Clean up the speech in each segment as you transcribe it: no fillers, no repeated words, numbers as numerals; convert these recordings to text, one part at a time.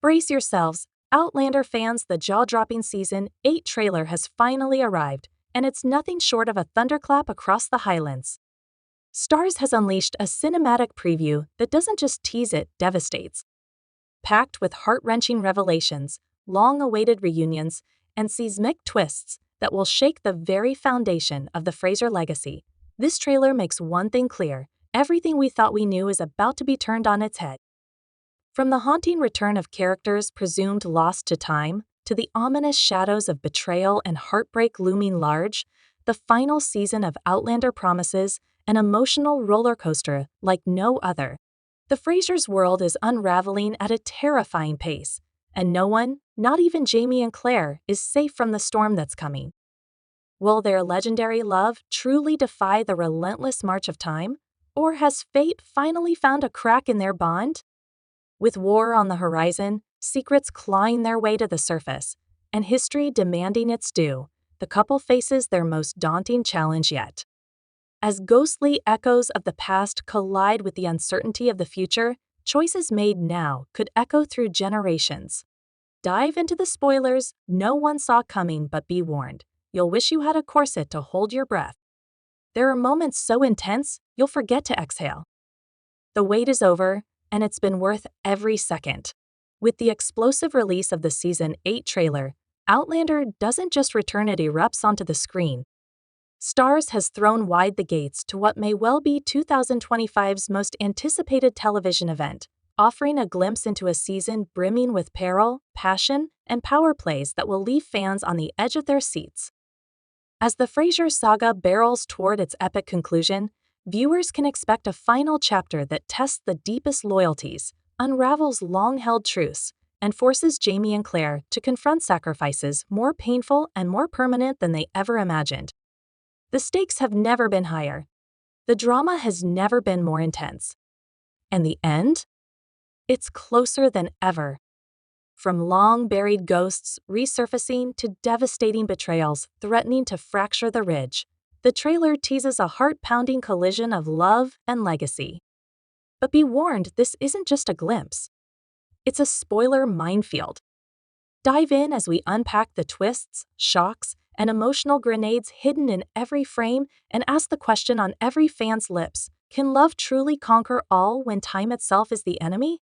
Brace yourselves, Outlander fans, the jaw-dropping Season 8 trailer has finally arrived, and it's nothing short of a thunderclap across the Highlands. Starz has unleashed a cinematic preview that doesn't just tease, it devastates. Packed with heart-wrenching revelations, long-awaited reunions, and seismic twists that will shake the very foundation of the Frasier legacy, this trailer makes one thing clear: everything we thought we knew is about to be turned on its head. From the haunting return of characters presumed lost to time, to the ominous shadows of betrayal and heartbreak looming large, the final season of Outlander promises an emotional roller coaster like no other. The Frasier's world is unraveling at a terrifying pace, and no one, not even Jamie and Claire, is safe from the storm that's coming. Will their legendary love truly defy the relentless march of time? Or has fate finally found a crack in their bond? With war on the horizon, secrets clawing their way to the surface, and history demanding its due, the couple faces their most daunting challenge yet. As ghostly echoes of the past collide with the uncertainty of the future, choices made now could echo through generations. Dive into the spoilers no one saw coming, but be warned, you'll wish you had a corset to hold your breath. There are moments so intense, you'll forget to exhale. The wait is over, and it's been worth every second. With the explosive release of the Season 8 trailer, Outlander doesn't just return, it erupts onto the screen. Starz has thrown wide the gates to what may well be 2025's most anticipated television event, offering a glimpse into a season brimming with peril, passion, and power plays that will leave fans on the edge of their seats. As the Frasier saga barrels toward its epic conclusion, viewers can expect a final chapter that tests the deepest loyalties, unravels long-held truths, and forces Jamie and Claire to confront sacrifices more painful and more permanent than they ever imagined. The stakes have never been higher. The drama has never been more intense. And the end? It's closer than ever. From long-buried ghosts resurfacing to devastating betrayals threatening to fracture the ridge, the trailer teases a heart-pounding collision of love and legacy. But be warned, this isn't just a glimpse. It's a spoiler minefield. Dive in as we unpack the twists, shocks, and emotional grenades hidden in every frame, and ask the question on every fan's lips: can love truly conquer all when time itself is the enemy?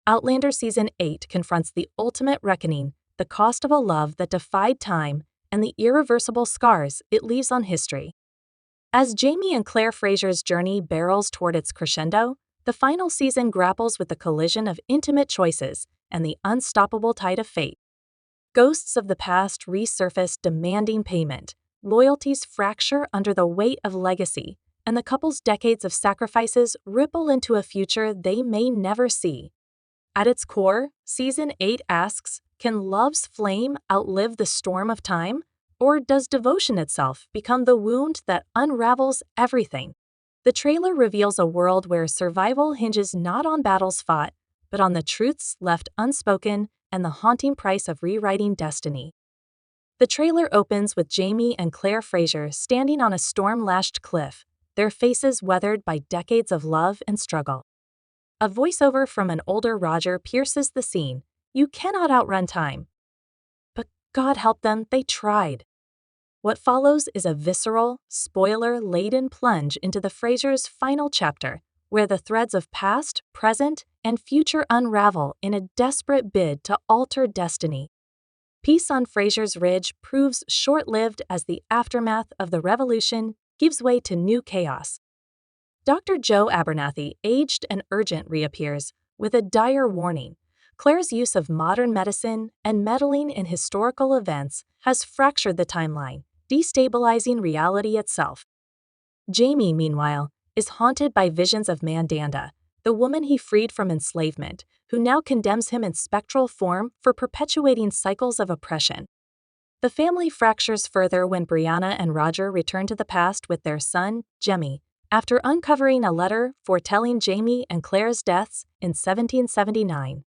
Outlander Season 8 confronts the ultimate reckoning, the cost of a love that defied time, and the irreversible scars it leaves on history. As Jamie and Claire Frasier's journey barrels toward its crescendo, the final season grapples with the collision of intimate choices and the unstoppable tide of fate. Ghosts of the past resurface demanding payment, loyalties fracture under the weight of legacy, and the couple's decades of sacrifices ripple into a future they may never see. At its core, Season 8 asks, can love's flame outlive the storm of time? Or does devotion itself become the wound that unravels everything? The trailer reveals a world where survival hinges not on battles fought, but on the truths left unspoken and the haunting price of rewriting destiny. The trailer opens with Jamie and Claire Frasier standing on a storm-lashed cliff, their faces weathered by decades of love and struggle. A voiceover from an older Roger pierces the scene: "You cannot outrun time." But God help them, they tried. What follows is a visceral, spoiler-laden plunge into the Frasier's final chapter, where the threads of past, present, and future unravel in a desperate bid to alter destiny. Peace on Frasier's Ridge proves short-lived as the aftermath of the revolution gives way to new chaos. Dr. Joe Abernathy, aged and urgent, reappears with a dire warning: Claire's use of modern medicine and meddling in historical events has fractured the timeline, destabilizing reality itself. Jamie, meanwhile, is haunted by visions of Mandanda, the woman he freed from enslavement, who now condemns him in spectral form for perpetuating cycles of oppression. The family fractures further when Brianna and Roger return to the past with their son, Jemmy, after uncovering a letter foretelling Jamie and Claire's deaths in 1779.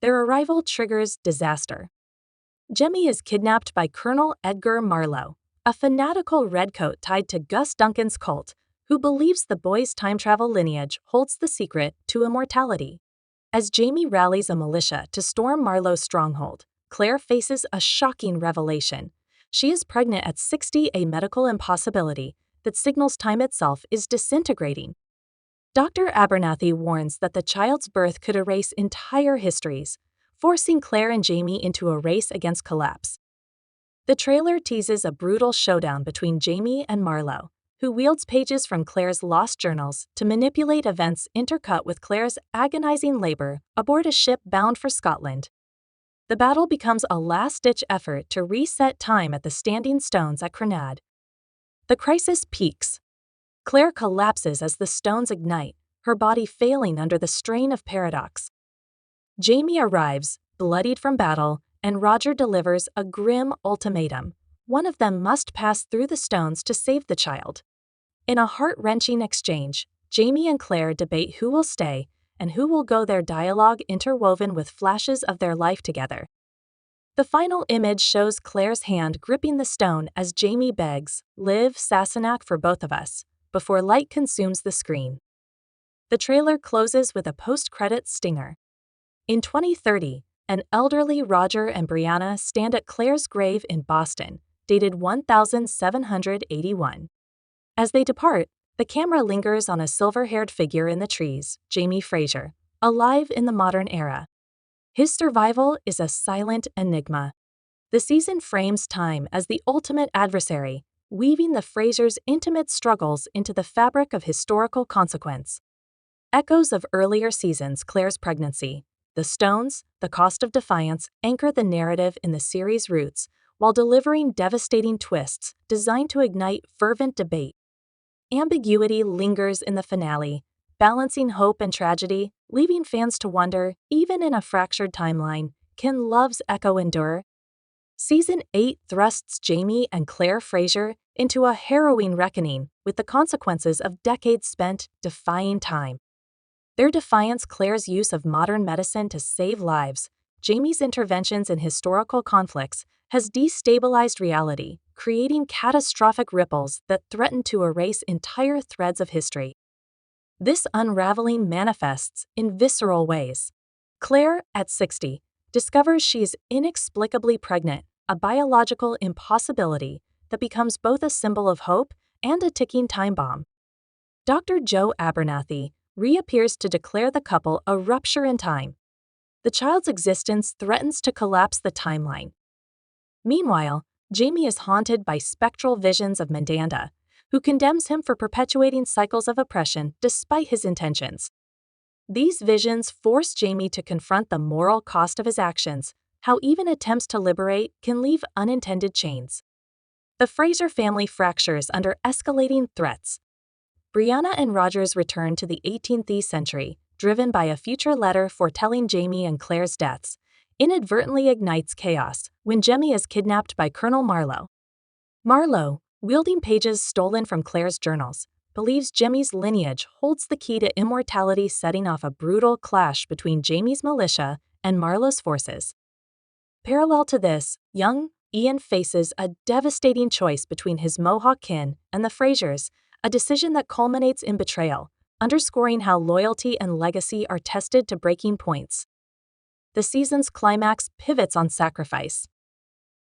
Their arrival triggers disaster. Jemmy is kidnapped by Colonel Edgar Marlowe, a fanatical redcoat tied to Gus Duncan's cult, who believes the boy's time travel lineage holds the secret to immortality. As Jamie rallies a militia to storm Marlowe's stronghold, Claire faces a shocking revelation. She is pregnant at 60, a medical impossibility that signals time itself is disintegrating. Dr. Abernathy warns that the child's birth could erase entire histories, forcing Claire and Jamie into a race against collapse. The trailer teases a brutal showdown between Jamie and Marlowe, who wields pages from Claire's lost journals to manipulate events intercut with Claire's agonizing labor aboard a ship bound for Scotland. The battle becomes a last-ditch effort to reset time at the Standing Stones at Crenad. The crisis peaks. Claire collapses as the stones ignite, her body failing under the strain of paradox. Jamie arrives, bloodied from battle, and Roger delivers a grim ultimatum. One of them must pass through the stones to save the child. In a heart-wrenching exchange, Jamie and Claire debate who will stay and who will go, their dialogue interwoven with flashes of their life together. The final image shows Claire's hand gripping the stone as Jamie begs, "Live, Sassenach, for both of us," before light consumes the screen. The trailer closes with a post-credits stinger. In 2030, an elderly Roger and Brianna stand at Claire's grave in Boston, dated 1781. As they depart, the camera lingers on a silver-haired figure in the trees, Jamie Fraser, alive in the modern era. His survival is a silent enigma. The season frames time as the ultimate adversary, weaving the Frasers' intimate struggles into the fabric of historical consequence. Echoes of earlier seasons, Claire's pregnancy, the stones, the cost of defiance anchor the narrative in the series' roots, while delivering devastating twists designed to ignite fervent debate. Ambiguity lingers in the finale, balancing hope and tragedy, leaving fans to wonder, even in a fractured timeline, can love's echo endure? Season 8 thrusts Jamie and Claire Fraser into a harrowing reckoning with the consequences of decades spent defying time. Their defiance, Claire's use of modern medicine to save lives, Jamie's interventions in historical conflicts, has destabilized reality, creating catastrophic ripples that threaten to erase entire threads of history. This unraveling manifests in visceral ways. Claire, at 60, discovers she is inexplicably pregnant, a biological impossibility that becomes both a symbol of hope and a ticking time bomb. Dr. Joe Abernathy reappears to declare the couple a rupture in time. The child's existence threatens to collapse the timeline. Meanwhile, Jamie is haunted by spectral visions of Mandanda, who condemns him for perpetuating cycles of oppression despite his intentions. These visions force Jamie to confront the moral cost of his actions, how even attempts to liberate can leave unintended chains. The Fraser family fractures under escalating threats. Brianna and Roger's return to the 18th century, driven by a future letter foretelling Jamie and Claire's deaths, inadvertently ignites chaos when Jemmy is kidnapped by Colonel Marlowe. Marlowe, wielding pages stolen from Claire's journals, believes Jemmy's lineage holds the key to immortality, setting off a brutal clash between Jamie's militia and Marlowe's forces. Parallel to this, young Ian faces a devastating choice between his Mohawk kin and the Frasers, a decision that culminates in betrayal, underscoring how loyalty and legacy are tested to breaking points. The season's climax pivots on sacrifice.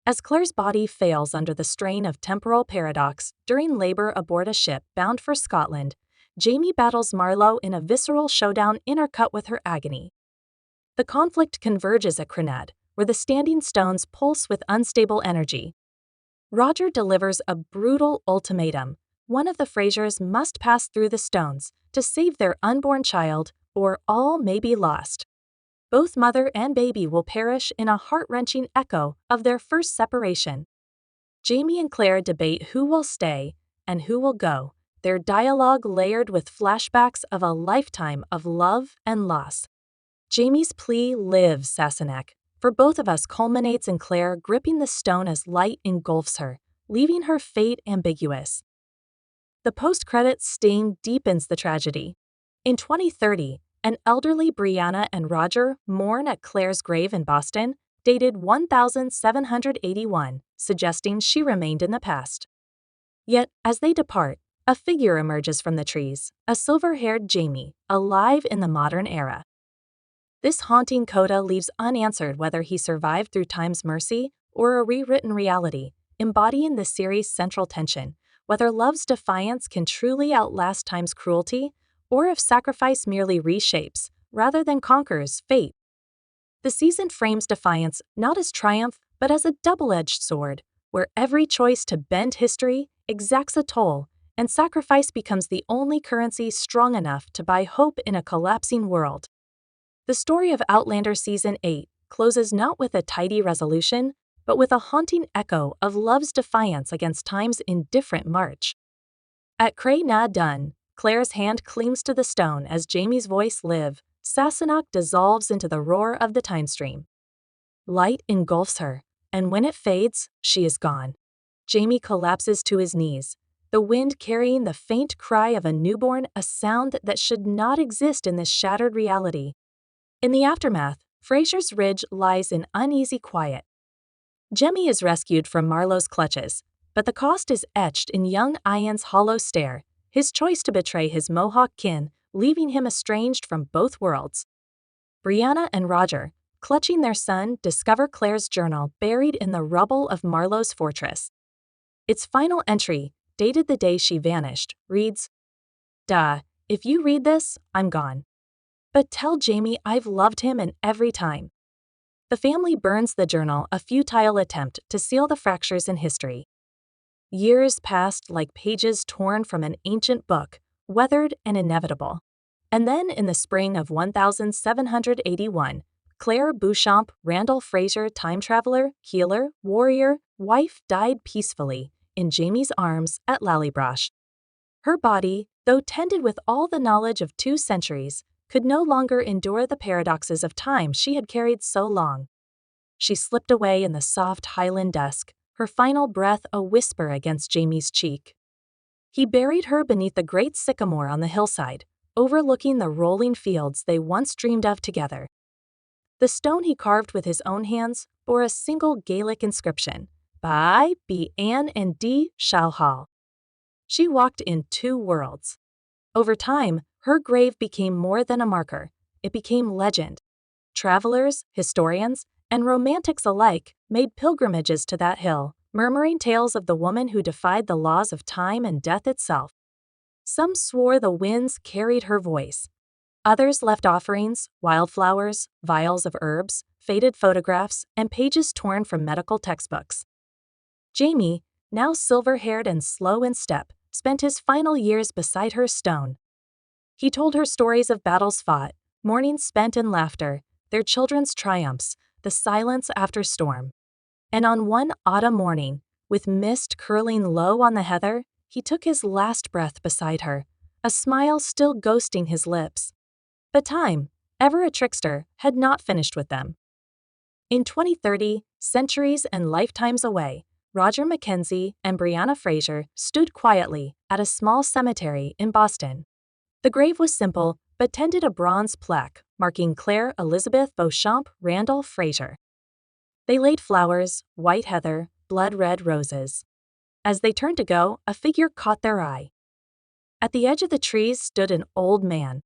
As Claire's body fails under the strain of temporal paradox during labor aboard a ship bound for Scotland, Jamie battles Marlowe in a visceral showdown intercut with her agony. The conflict converges at Crenad, where the Standing Stones pulse with unstable energy. Roger delivers a brutal ultimatum. One of the Frasers must pass through the stones to save their unborn child, or all may be lost. Both mother and baby will perish in a heart-wrenching echo of their first separation. Jamie and Claire debate who will stay and who will go, their dialogue layered with flashbacks of a lifetime of love and loss. Jamie's plea, "Live, Sassenach," for both of us culminates in Claire gripping the stone as light engulfs her, leaving her fate ambiguous. The post-credits sting deepens the tragedy. In 2030, an elderly Brianna and Roger mourn at Claire's grave in Boston, dated 1781, suggesting she remained in the past. Yet, as they depart, a figure emerges from the trees, a silver-haired Jamie, alive in the modern era. This haunting coda leaves unanswered whether he survived through time's mercy or a rewritten reality, embodying the series' central tension, whether love's defiance can truly outlast time's cruelty, or if sacrifice merely reshapes, rather than conquers, fate. The season frames defiance not as triumph, but as a double-edged sword, where every choice to bend history exacts a toll, and sacrifice becomes the only currency strong enough to buy hope in a collapsing world. The story of Outlander Season 8 closes not with a tidy resolution, but with a haunting echo of love's defiance against time's indifferent march. At Cray Na Dun, Claire's hand clings to the stone as Jamie's voice live. Sassenach dissolves into the roar of the time stream. Light engulfs her, and when it fades, she is gone. Jamie collapses to his knees, the wind carrying the faint cry of a newborn, a sound that should not exist in this shattered reality. In the aftermath, Fraser's Ridge lies in uneasy quiet. Jemmy is rescued from Marlowe's clutches, but the cost is etched in young Ian's hollow stare, his choice to betray his Mohawk kin, leaving him estranged from both worlds. Brianna and Roger, clutching their son, discover Claire's journal buried in the rubble of Marlowe's fortress. Its final entry, dated the day she vanished, reads, "Duh, if you read this, I'm gone. But tell Jamie I've loved him in every time." The family burns the journal, a futile attempt to seal the fractures in history. Years passed like pages torn from an ancient book, weathered and inevitable. And then in the spring of 1781, Claire Beauchamp Randall Fraser, time traveler, healer, warrior, wife, died peacefully in Jamie's arms at Lallybroch. Her body, though tended with all the knowledge of 2 centuries, could no longer endure the paradoxes of time she had carried so long. She slipped away in the soft Highland dusk, her final breath a whisper against Jamie's cheek. He buried her beneath the great sycamore on the hillside, overlooking the rolling fields they once dreamed of together. The stone he carved with his own hands bore a single Gaelic inscription, By be Anne and D. Shalhall. She walked in 2 worlds. Over time, her grave became more than a marker, it became legend. Travelers, historians, and romantics alike made pilgrimages to that hill, murmuring tales of the woman who defied the laws of time and death itself. Some swore the winds carried her voice. Others left offerings, wildflowers, vials of herbs, faded photographs, and pages torn from medical textbooks. Jamie, now silver-haired and slow in step, spent his final years beside her stone. He told her stories of battles fought, mornings spent in laughter, their children's triumphs, the silence after storm. And on one autumn morning, with mist curling low on the heather, he took his last breath beside her, a smile still ghosting his lips. But time, ever a trickster, had not finished with them. In 2030, centuries and lifetimes away, Roger Mackenzie and Brianna Fraser stood quietly at a small cemetery in Boston. The grave was simple, but tended a bronze plaque marking Claire Elizabeth Beauchamp Randall Fraser. They laid flowers, white heather, blood-red roses. As they turned to go, a figure caught their eye. At the edge of the trees stood an old man.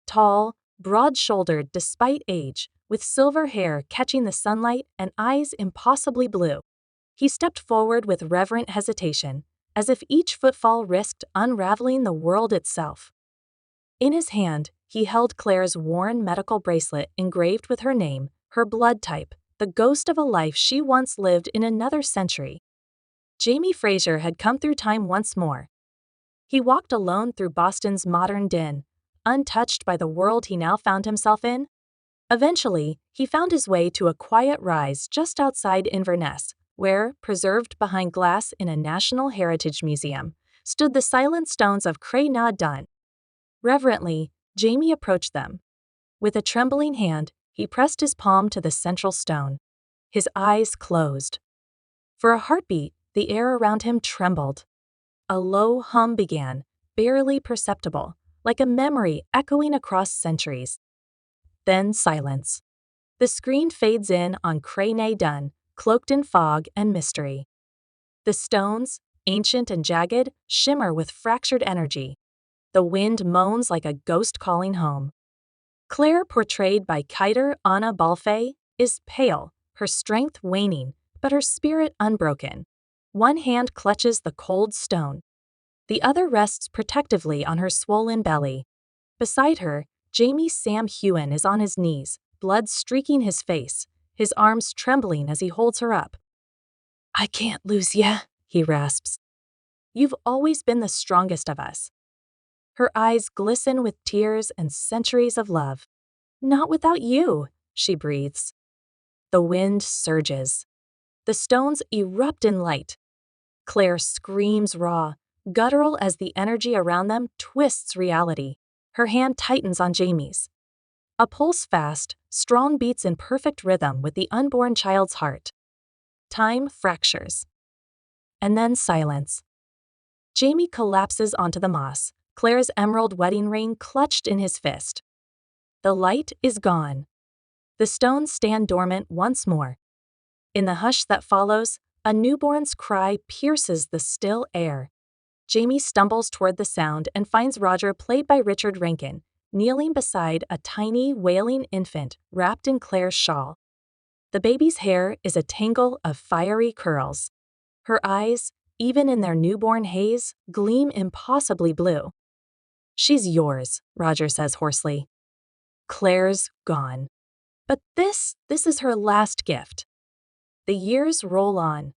Tall, broad-shouldered despite age, with silver hair catching the sunlight and eyes impossibly blue. He stepped forward with reverent hesitation, as if each footfall risked unraveling the world itself. In his hand, he held Claire's worn medical bracelet engraved with her name, her blood type, the ghost of a life she once lived in another century. Jamie Fraser had come through time once more. He walked alone through Boston's modern din, untouched by the world he now found himself in. Eventually, he found his way to a quiet rise just outside Inverness, where, preserved behind glass in a National Heritage Museum, stood the silent stones of Cray Na Dun. Reverently, Jamie approached them. With a trembling hand, he pressed his palm to the central stone. His eyes closed. For a heartbeat, the air around him trembled. A low hum began, barely perceptible, like a memory echoing across centuries. Then silence. The screen fades in on Cray Na Dun, cloaked in fog and mystery. The stones, ancient and jagged, shimmer with fractured energy. The wind moans like a ghost calling home. Claire, portrayed by Kiter Anna Balfe, is pale, her strength waning, but her spirit unbroken. One hand clutches the cold stone. The other rests protectively on her swollen belly. Beside her, Jamie Sam Hewen is on his knees, blood streaking his face, his arms trembling as he holds her up. "I can't lose ya," he rasps. "You've always been the strongest of us." Her eyes glisten with tears and centuries of love. "Not without you," she breathes. The wind surges. The stones erupt in light. Claire screams raw, guttural as the energy around them twists reality. Her hand tightens on Jamie's. A pulse fast, strong beats in perfect rhythm with the unborn child's heart. Time fractures. And then silence. Jamie collapses onto the moss, Claire's emerald wedding ring clutched in his fist. The light is gone. The stones stand dormant once more. In the hush that follows, a newborn's cry pierces the still air. Jamie stumbles toward the sound and finds Roger, played by Richard Rankin, kneeling beside a tiny, wailing infant wrapped in Claire's shawl. The baby's hair is a tangle of fiery curls. Her eyes, even in their newborn haze, gleam impossibly blue. "She's yours," Roger says hoarsely. Claire's gone. But this is her last gift. The years roll on.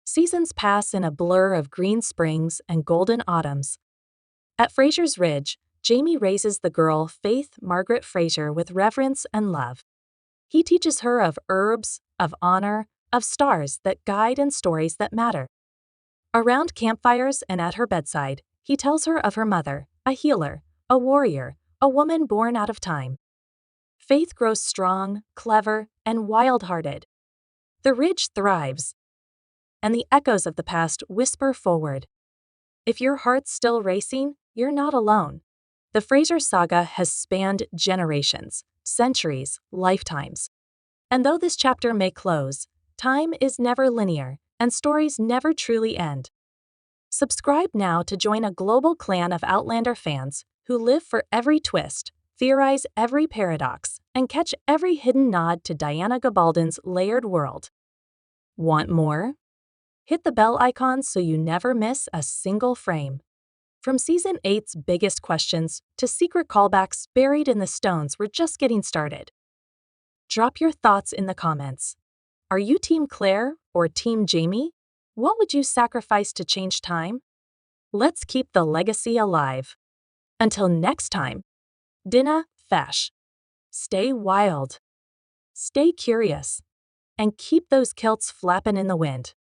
Seasons pass in a blur of green springs and golden autumns. At Fraser's Ridge, Jamie raises the girl Faith Margaret Fraser with reverence and love. He teaches her of herbs, of honor, of stars that guide and stories that matter. Around campfires and at her bedside, he tells her of her mother, a healer, a warrior, a woman born out of time. Faith grows strong, clever, and wild-hearted. The ridge thrives, and the echoes of the past whisper forward. If your heart's still racing, you're not alone. The Fraser saga has spanned generations, centuries, lifetimes. And though this chapter may close, time is never linear, and stories never truly end. Subscribe now to join a global clan of Outlander fans who live for every twist, theorize every paradox, and catch every hidden nod to Diana Gabaldon's layered world. Want more? Hit the bell icon so you never miss a single frame. From Season 8's biggest questions to secret callbacks buried in the stones, we're just getting started. Drop your thoughts in the comments. Are you Team Claire or Team Jamie? What would you sacrifice to change time? Let's keep the legacy alive. Until next time, Dinna Fash. Stay wild, stay curious, and keep those kilts flapping in the wind.